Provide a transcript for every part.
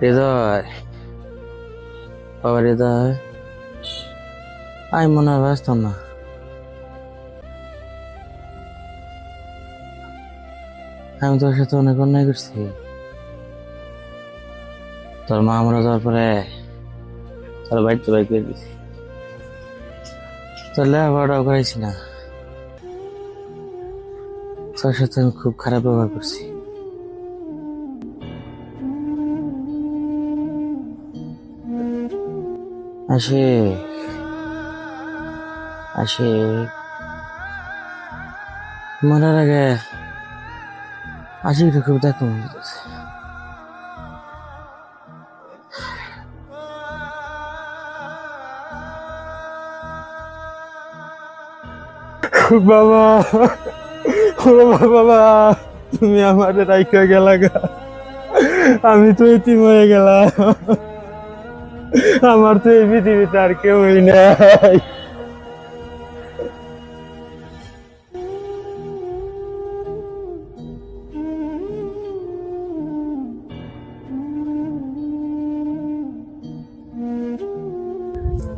হৃদয়, বাবা হৃদয়, আমি মনে হয় ব্যস্ত না। আমি তোর সাথে অনেক অন্যায় করছি। তোর মা আমরা যাওয়ার পরে তোর বাড়িতে বাই করে দিছি। তোর লেখাপড়াও করাইছি না। তোর সাথে আমি খুব খারাপ ব্যবহার করছি। আশিক, আশিক, মরার আগে আশিকটা খুব দেখতে মন করতেছে। বাবা, ও বাবা, তুমি আমাদের রাইখা গেলা গা। আমি তো এতিম হয়ে গেলাম। আমার তো এই পৃথিবীতে আর কেউই নাই।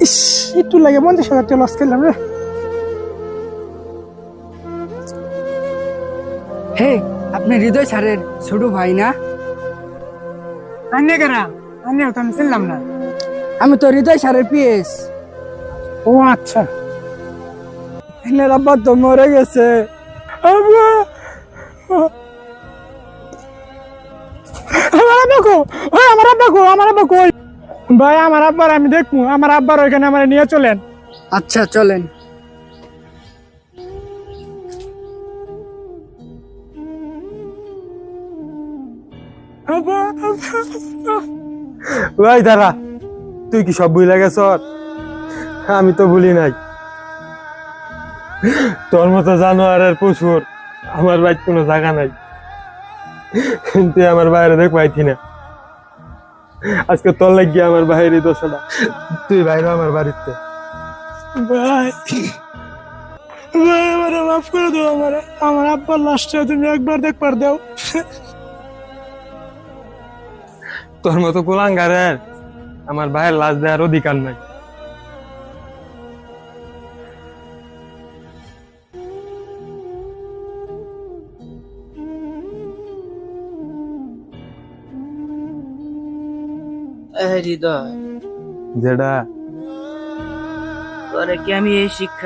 ইস, একটু লাগে 50,000 টাকা লস করলাম রে। হে, আপনি হৃদয় স্যারের ছোট ভাই না? আন্নে কারা? আন্নেও তো আমি চিনলাম না। আমি তো হৃদয় স্যারের পিএস। ও আচ্ছা। এনার আব্বা তো মরে গেছে। আব্বা, আমার আব্বা কো? ওই আমার আব্বা কো? আমার আব্বা কই? ভাই, আমার আব্বার আমি দেখবো। আমার আব্বার ওইখানে আমার নিয়ে চলেন। আচ্ছা চলেন। আব্বা, ভাই দাঁড়া, তুই কি সব ভুলে গেছ? আমি তো ভুলি নাই। তোর মতো জানোয়ারের পশুর আমার বাড়িতে কোনো জায়গা নাই। তুই আমার বাইরে দেখ পাইতি না। আজকে তোর লাগিয়ে আমার বাইরে দোষটা। তুই বাইরে আমার বাড়িতে। ভাই, ভাই আমার মাফ করে দাও। আমার আব্বার লাশটা তুমি একবার দেখবার দাও। তোর মতো কুলাঙ্গারের আমার ভাইয়ের লাশ দেওয়ার অধিকার নাই। হৃদয়, যেটা তোরে কি আমি এই শিক্ষা